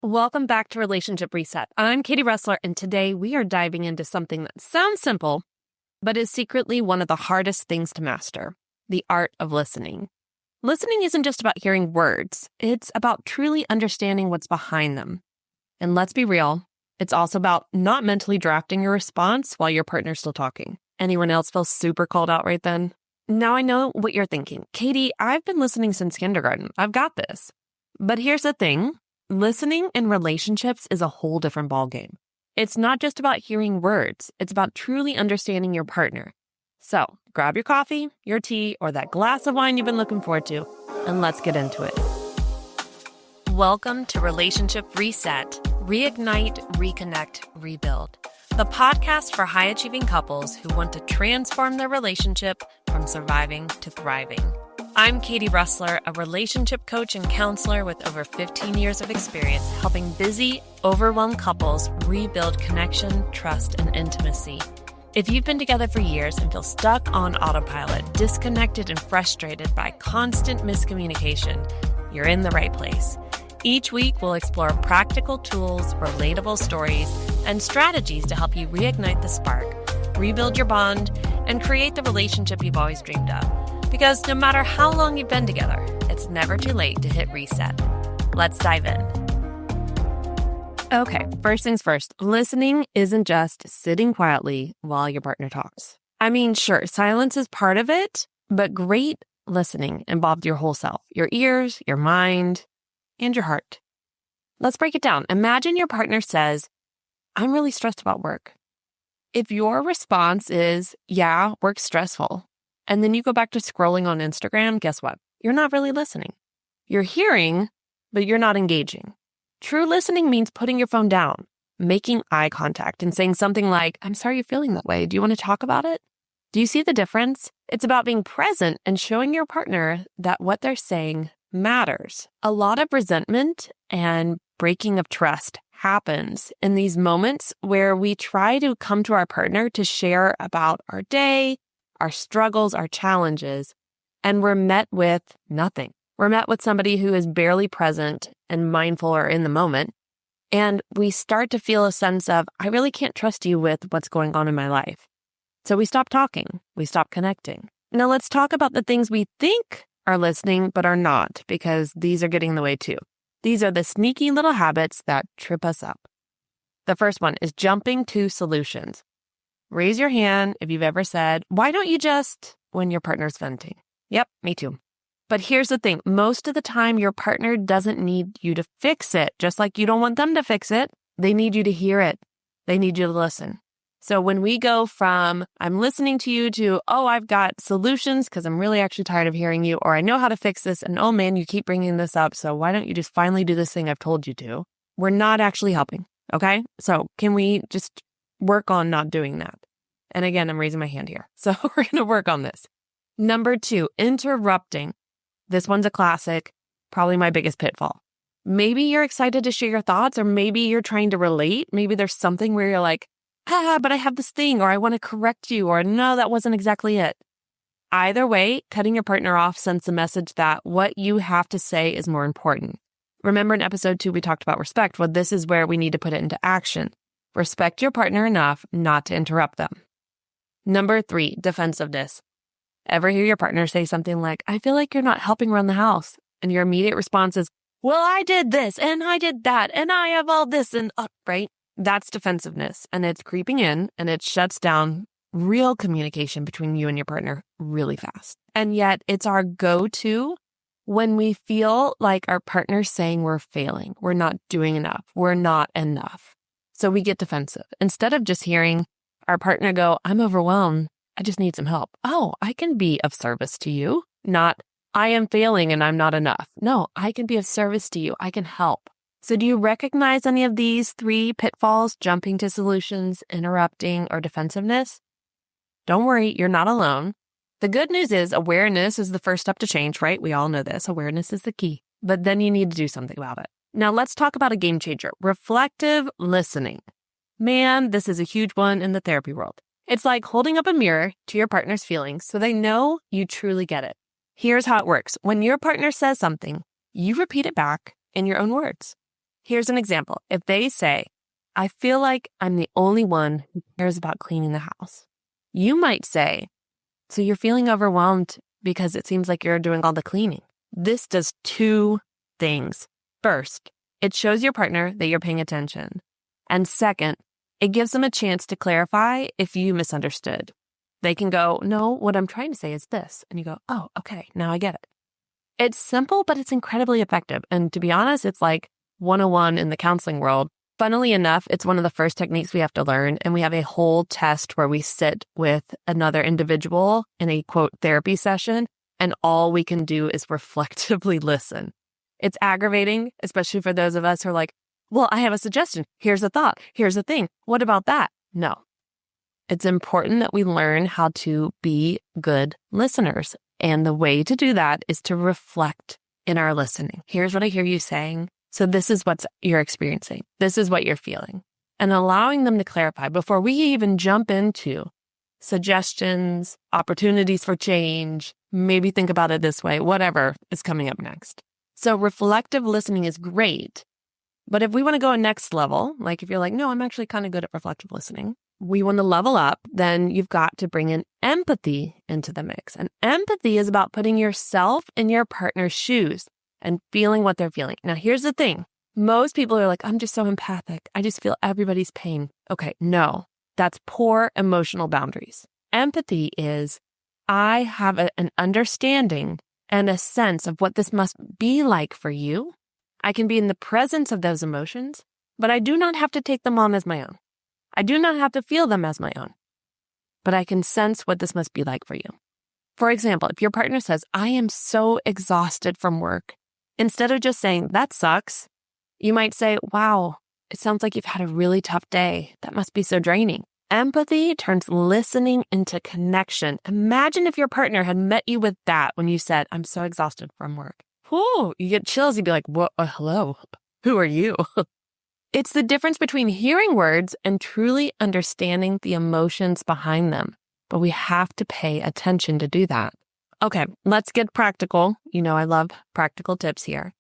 Welcome back to Relationship Reset. I'm Katie Ressler, and today we are diving into something that sounds simple, but is secretly one of the hardest things to master, the art of listening. Listening isn't just about hearing words. It's about truly understanding what's behind them. And let's be real, it's also about not mentally drafting your response while your partner's still talking. Anyone else feel super called out right then? Now I know what you're thinking. Katie, I've been listening since kindergarten. I've got this. But here's the thing. Listening in relationships is a whole different ballgame. It's not just about hearing words. It's about truly understanding your partner. So grab your coffee, your tea, or that glass of wine you've been looking forward to, and let's get into it. Welcome to Relationship Reset. Reignite, reconnect, rebuild. The podcast for high-achieving couples who want to transform their relationship from surviving to thriving. I'm Katie Ressler, a relationship coach and counselor with over 15 years of experience helping busy, overwhelmed couples rebuild connection, trust, and intimacy. If you've been together for years and feel stuck on autopilot, disconnected and frustrated by constant miscommunication, you're in the right place. Each week, we'll explore practical tools, relatable stories, and strategies to help you reignite the spark, rebuild your bond, and create the relationship you've always dreamed of. Because no matter how long you've been together, it's never too late to hit reset. Let's dive in. Okay, first things first, listening isn't just sitting quietly while your partner talks. I mean, sure, silence is part of it, but great listening involves your whole self, your ears, your mind, and your heart. Let's break it down. Imagine your partner says, "I'm really stressed about work." If your response is, "Yeah, work's stressful," and then you go back to scrolling on Instagram, guess what? You're not really listening. You're hearing, but you're not engaging. True listening means putting your phone down, making eye contact, and saying something like, "I'm sorry you're feeling that way. Do you want to talk about it?" Do you see the difference? It's about being present and showing your partner that what they're saying matters. A lot of resentment and breaking of trust happens in these moments where we try to come to our partner to share about our day, our struggles, our challenges, and we're met with nothing. We're met with somebody who is barely present and mindful or in the moment. And we start to feel a sense of, I really can't trust you with what's going on in my life. So we stop talking. We stop connecting. Now let's talk about the things we think are listening, but are not, because these are getting in the way too. These are the sneaky little habits that trip us up. The first one is jumping to solutions. Raise your hand if you've ever said, "Why don't you just," when your partner's venting. Yep, me too. But here's the thing. Most of the time, your partner doesn't need you to fix it. Just like you don't want them to fix it, they need you to hear it. They need you to listen. So when we go from, "I'm listening to you," to, "Oh, I've got solutions because I'm really actually tired of hearing you," or "I know how to fix this," and "Oh man, you keep bringing this up, so why don't you just finally do this thing I've told you to?" We're not actually helping, okay? So can we just work on not doing that? And again, I'm raising my hand here. So we're going to work on this. Number 2, interrupting. This one's a classic, probably my biggest pitfall. Maybe you're excited to share your thoughts, or maybe you're trying to relate. Maybe there's something where you're like, but I have this thing, or I want to correct you, or no, that wasn't exactly it. Either way, cutting your partner off sends the message that what you have to say is more important. Remember in episode 2, we talked about respect. Well, this is where we need to put it into action. Respect your partner enough not to interrupt them. Number 3, defensiveness. Ever hear your partner say something like, "I feel like you're not helping run the house," and your immediate response is, "Well, I did this, and I did that, and I have all this," and right? That's defensiveness, and it's creeping in, and it shuts down real communication between you and your partner really fast. And yet, it's our go-to when we feel like our partner's saying we're failing, we're not doing enough, we're not enough. So we get defensive. Instead of just hearing our partner go, "I'm overwhelmed, I just need some help." Oh, I can be of service to you. Not, "I am failing and I'm not enough." No, I can be of service to you. I can help. So do you recognize any of these 3 pitfalls, jumping to solutions, interrupting, or defensiveness? Don't worry, you're not alone. The good news is awareness is the first step to change, right? We all know this. Awareness is the key. But then you need to do something about it. Now let's talk about a game changer, reflective listening. Man, this is a huge one in the therapy world. It's like holding up a mirror to your partner's feelings so they know you truly get it. Here's how it works. When your partner says something, you repeat it back in your own words. Here's an example. If they say, I feel like I'm the only one who cares about cleaning the house. You might say, so you're feeling overwhelmed because it seems like you're doing all the cleaning. This does two things. First, it shows your partner that you're paying attention. And second, it gives them a chance to clarify if you misunderstood. They can go, no, what I'm trying to say is this. And you go, oh, okay, now I get it. It's simple, but it's incredibly effective. And to be honest, it's like 101 in the counseling world. Funnily enough, it's one of the first techniques we have to learn. And we have a whole test where we sit with another individual in a quote therapy session. And all we can do is reflectively listen. It's aggravating, especially for those of us who are like, well, I have a suggestion. Here's a thought. Here's a thing. What about that? No. It's important that we learn how to be good listeners. And the way to do that is to reflect in our listening. Here's what I hear you saying. So this is what you're experiencing. This is what you're feeling. And allowing them to clarify before we even jump into suggestions, opportunities for change, maybe think about it this way, whatever is coming up next. So reflective listening is great. But if we want to go a next level, like if you're like, no, I'm actually kind of good at reflective listening, we want to level up, then you've got to bring in empathy into the mix. And empathy is about putting yourself in your partner's shoes and feeling what they're feeling. Now, here's the thing. Most people are like, I'm just so empathic. I just feel everybody's pain. Okay, no, that's poor emotional boundaries. Empathy is, I have an understanding and a sense of what this must be like for you. I can be in the presence of those emotions, but I do not have to take them on as my own. I do not have to feel them as my own, but I can sense what this must be like for you. For example, if your partner says, I am so exhausted from work, instead of just saying, that sucks, you might say, wow, it sounds like you've had a really tough day. That must be so draining. Empathy turns listening into connection. Imagine if your partner had met you with that when you said, I'm so exhausted from work. Whoa, you get chills. You'd be like, what? Hello, who are you? It's the difference between hearing words and truly understanding the emotions behind them. But we have to pay attention to do that. Okay, let's get practical. You know, I love practical tips here.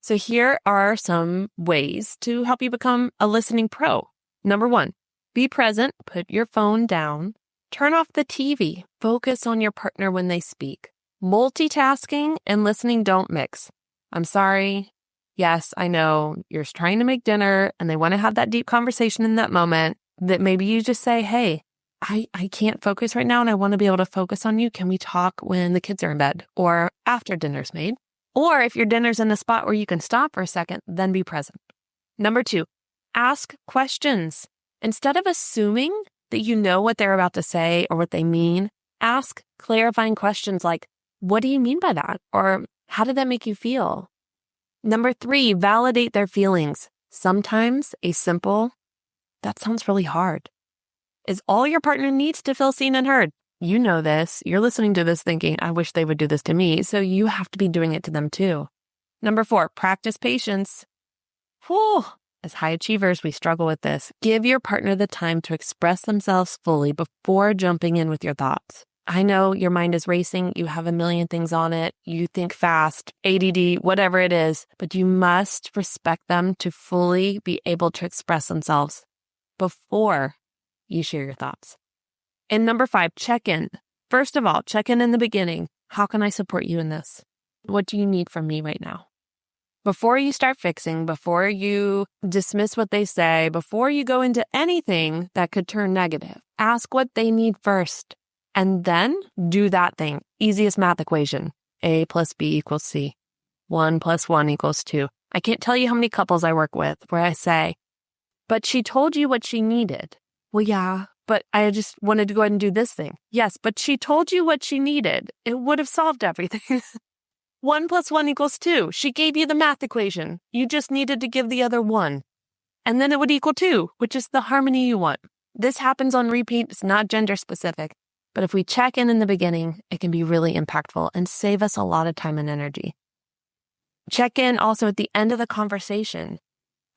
So here are some ways to help you become a listening pro. Number 1, be present, put your phone down, turn off the TV, focus on your partner when they speak. Multitasking and listening don't mix. I'm sorry. Yes, I know you're trying to make dinner and they want to have that deep conversation in that moment that maybe you just say, hey, I can't focus right now and I want to be able to focus on you. Can we talk when the kids are in bed or after dinner's made? Or if your dinner's in a spot where you can stop for a second, then be present. Number 2, ask questions. Instead of assuming that you know what they're about to say or what they mean, ask clarifying questions like, what do you mean by that? Or how did that make you feel? Number 3, validate their feelings. Sometimes a simple, that sounds really hard, is all your partner needs to feel seen and heard. You know this. You're listening to this thinking, I wish they would do this to me. So you have to be doing it to them too. Number 4, practice patience. Whew. As high achievers, we struggle with this. Give your partner the time to express themselves fully before jumping in with your thoughts. I know your mind is racing. You have a million things on it. You think fast, ADD, whatever it is, but you must respect them to fully be able to express themselves before you share your thoughts. And number 5, check in. First of all, check in the beginning. How can I support you in this? What do you need from me right now? Before you start fixing, before you dismiss what they say, before you go into anything that could turn negative, ask what they need first. And then do that thing. Easiest math equation. A plus B equals C. 1 plus 1 equals 2. I can't tell you how many couples I work with where I say, but she told you what she needed. Well, yeah, but I just wanted to go ahead and do this thing. Yes, but she told you what she needed. It would have solved everything. 1 plus 1 equals 2. She gave you the math equation. You just needed to give the other 1. And then it would equal 2, which is the harmony you want. This happens on repeat. It's not gender specific. But if we check in the beginning, it can be really impactful and save us a lot of time and energy. Check in also at the end of the conversation.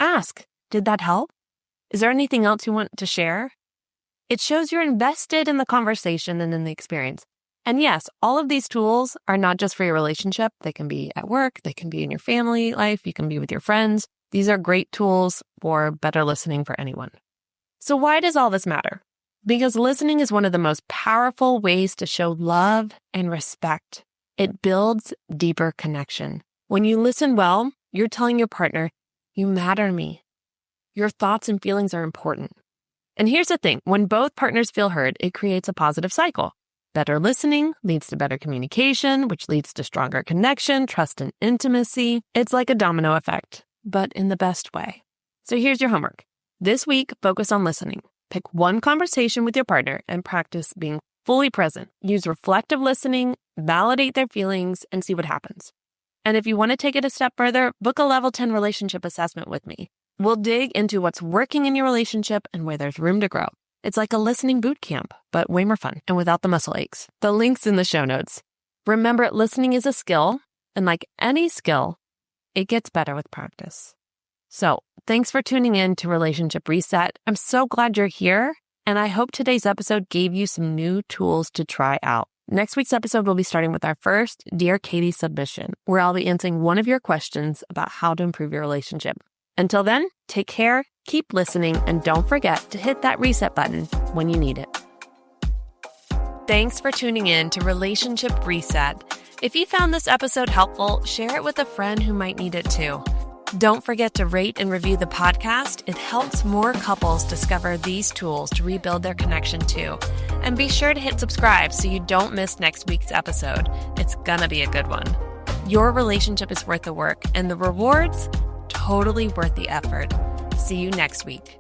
Ask, did that help? Is there anything else you want to share? It shows you're invested in the conversation and in the experience. And yes, all of these tools are not just for your relationship. They can be at work. They can be in your family life. You can be with your friends. These are great tools for better listening for anyone. So why does all this matter? Because listening is one of the most powerful ways to show love and respect. It builds deeper connection. When you listen well, you're telling your partner, you matter to me. Your thoughts and feelings are important. And here's the thing, when both partners feel heard, it creates a positive cycle. Better listening leads to better communication, which leads to stronger connection, trust, and intimacy. It's like a domino effect, but in the best way. So here's your homework. This week, focus on listening. Pick one conversation with your partner and practice being fully present. Use reflective listening, validate their feelings, and see what happens. And if you want to take it a step further, book a level 10 relationship assessment with me. We'll dig into what's working in your relationship and where there's room to grow. It's like a listening boot camp, but way more fun and without the muscle aches. The link's in the show notes. Remember, listening is a skill, and like any skill, it gets better with practice. So, thanks for tuning in to Relationship Reset. I'm so glad you're here, and I hope today's episode gave you some new tools to try out. Next week's episode, we'll be starting with our first Dear Katie submission, where I'll be answering one of your questions about how to improve your relationship. Until then, take care, keep listening, and don't forget to hit that reset button when you need it. Thanks for tuning in to Relationship Reset. If you found this episode helpful, share it with a friend who might need it too. Don't forget to rate and review the podcast. It helps more couples discover these tools to rebuild their connection too. And be sure to hit subscribe so you don't miss next week's episode. It's gonna be a good one. Your relationship is worth the work, and the rewards, totally worth the effort. See you next week.